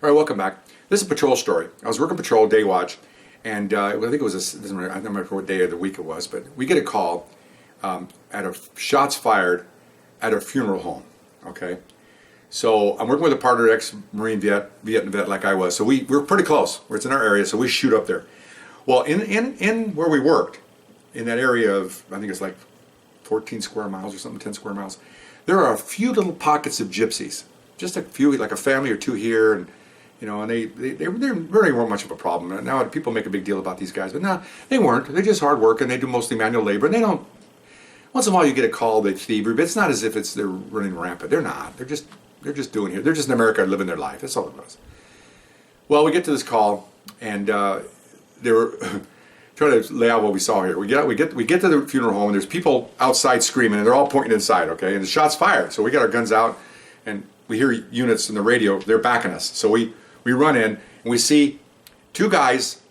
All right, welcome back. This is a patrol story. I was working patrol, day watch, and I think it was, I don't remember what day of the week it was, but we get a call shots fired at a funeral home, okay? So I'm working with a partner, ex-Marine Vietnam vet like I was, so we're pretty close. It's in our area, so we shoot up there. Well, in where we worked, in that area of, I think it's like 14 square miles or something, 10 square miles, there are a few little pockets of gypsies. Just a few, like a family or two here, and and they really weren't much of a problem. Now people make a big deal about these guys, but no, they weren't. They're just hard work, and they do mostly manual labor, and they don't. Once in a while, you get a call they thievery, but it's not as if they're running rampant. They're not. They're just doing here. They're just in America living their life. That's all it was. Well, we get to this call, and they were trying to lay out what we saw here. We get to the funeral home, and there's people outside screaming, and they're all pointing inside. Okay, and the shots fired. So we got our guns out, and we hear units in the radio. They're backing us. So we run in, and we see two guys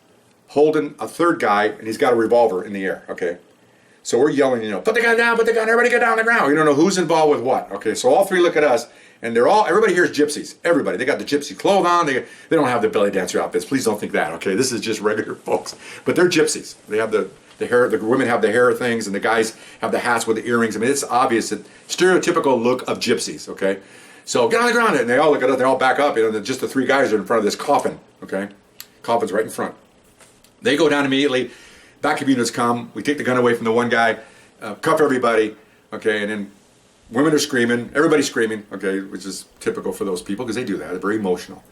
holding a third guy, and he's got a revolver in the air, okay? So we're yelling, put the gun down, everybody get down on the ground. We don't know who's involved with what, okay? So all three look at us, and everybody here's gypsies, everybody. They got the gypsy clothes on, they don't have the belly dancer outfits. Please don't think that, okay? This is just regular folks. But they're gypsies. They have the hair, the women have the hair things, and the guys have the hats with the earrings. I mean, it's obvious, that stereotypical look of gypsies, okay? So get on the ground, and they all look at us, they all back up, just the three guys are in front of this coffin, okay? Coffin's right in front. They go down immediately, backup units come, we take the gun away from the one guy, cuff everybody, okay, and then women are screaming, everybody's screaming, okay, which is typical for those people, because they do that, they're very emotional.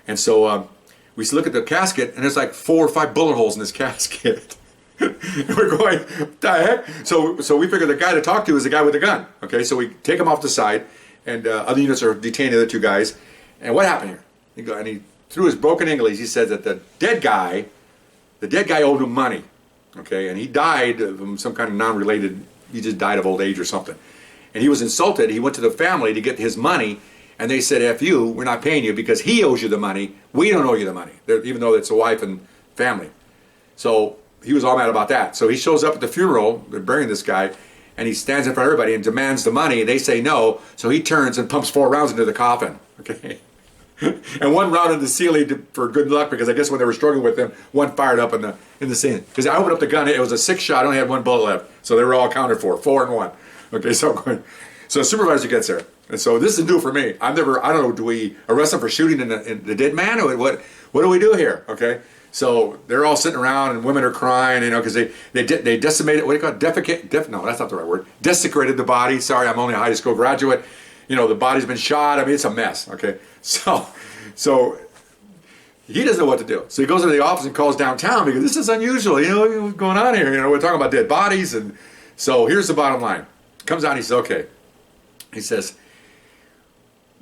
And so we look at the casket, and there's like 4 or 5 bullet holes in this casket. And we're going, what the heck? So we figure the guy to talk to is the guy with the gun, okay, so we take him off the side, and other units are detaining the other two guys. And what happened here? And he through his broken English, he said that the dead guy owed him money, okay, and he died from some kind of non-related, he just died of old age or something. And he was insulted. He went to the family to get his money, and they said, F you, we're not paying you because he owes you the money. We don't owe you the money, even though it's a wife and family. So he was all mad about that. So he shows up at the funeral, they're burying this guy, and he stands in front of everybody and demands the money, and they say no, so he turns and pumps 4 rounds into the coffin, okay? And 1 round in the ceiling for good luck, because I guess when they were struggling with him, 1 fired up in the ceiling. Because I opened up the gun, it was a 6-shot, I only had 1 bullet left, so they were all accounted for, 4 and 1. Okay, so the supervisor gets there, and so this is new for me. I don't know, do we arrest him for shooting in the dead man, or what do we do here, okay? So they're all sitting around, and women are crying, because they decimated, what do you call it, no, that's not the right word, desecrated the body. Sorry, I'm only a high school graduate. The body's been shot. I mean, it's a mess, okay? So he doesn't know what to do. So he goes into the office and calls downtown, because this is unusual, what's going on here? We're talking about dead bodies, and so here's the bottom line. Comes out, he says, okay. He says,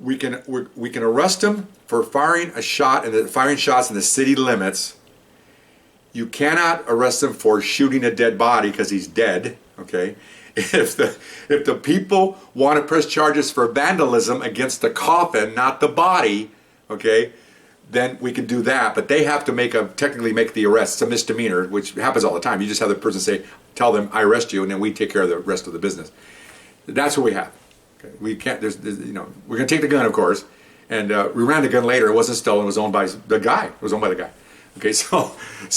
we can arrest him for firing shots in the city limits. You cannot arrest him for shooting a dead body because he's dead, okay? If the people want to press charges for vandalism against the coffin, not the body, okay, then we can do that. But they have to technically make the arrest. It's a misdemeanor, which happens all the time. You just have the person tell them, I arrest you, and then we take care of the rest of the business. That's what we have. Okay? We can't. We're going to take the gun, of course, and we ran the gun later. It wasn't stolen. It was owned by the guy. It was owned by the guy. Okay, so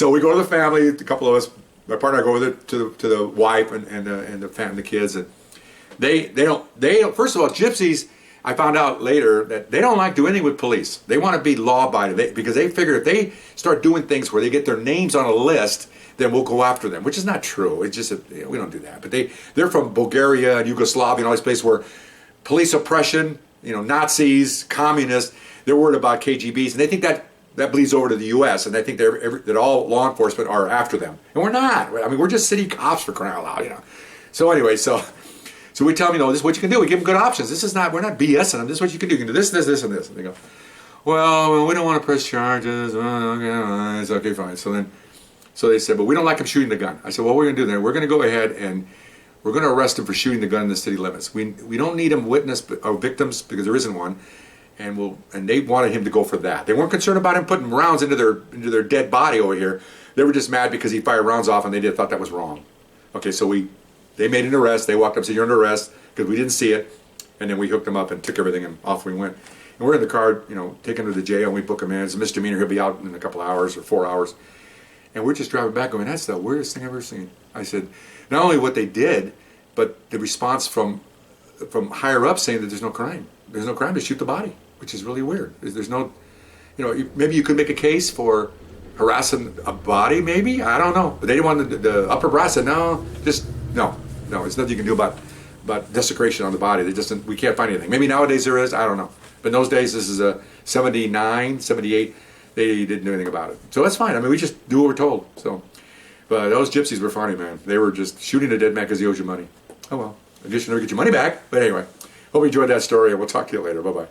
we go to the family. A couple of us, my partner, and I go over there to the wife and the family, the kids, and they don't. First of all, gypsies. I found out later that they don't like doing anything with police. They want to be law-abiding because they figure if they start doing things where they get their names on a list, then we'll go after them, which is not true. It's just we don't do that. But they're from Bulgaria and Yugoslavia and all these places where police oppression, Nazis, communists, they're worried about KGBs, and they think that bleeds over to the U.S., and they think that all law enforcement are after them. And we're not. I mean, we're just city cops for crying out loud, So anyway, so we tell them, this is what you can do. We give them good options. We're not BSing them. This is what you can do. You can do this, this, this, and this. And they go, well, we don't want to press charges. Okay, it's okay, fine. So they said, but we don't like him shooting the gun. I said, well, what we're going to do then, we're going to go ahead and we're going to arrest him for shooting the gun in the city limits. We don't need him victims, because there isn't one. And they wanted him to go for that. They weren't concerned about him putting rounds into their dead body over here. They were just mad because he fired rounds off, and they thought that was wrong. Okay, so they made an arrest. They walked up and said, you're under arrest, because we didn't see it. And then we hooked him up and took everything, and off we went. And we're in the car, you know, taking him to the jail, and we book him in. It's a misdemeanor. He'll be out in a couple hours or 4 hours. And we're just driving back going, that's the weirdest thing I've ever seen. I said, not only what they did, but the response from higher up saying that there's no crime. There's no crime to shoot the body, which is really weird. There's no, you know, maybe you could make a case for harassing a body, maybe? I don't know. But they didn't want the upper brass said, no, just, no, there's nothing you can do about desecration on the body. We can't find anything. Maybe nowadays there is, I don't know. But in those days, this is a 79, 78, they didn't do anything about it. So that's fine. I mean, we just do what we're told. So, but those gypsies were funny, man. They were just shooting a dead man because he owes you money. Oh well, I guess you never get your money back. But anyway, hope you enjoyed that story, and we'll talk to you later. Bye-bye.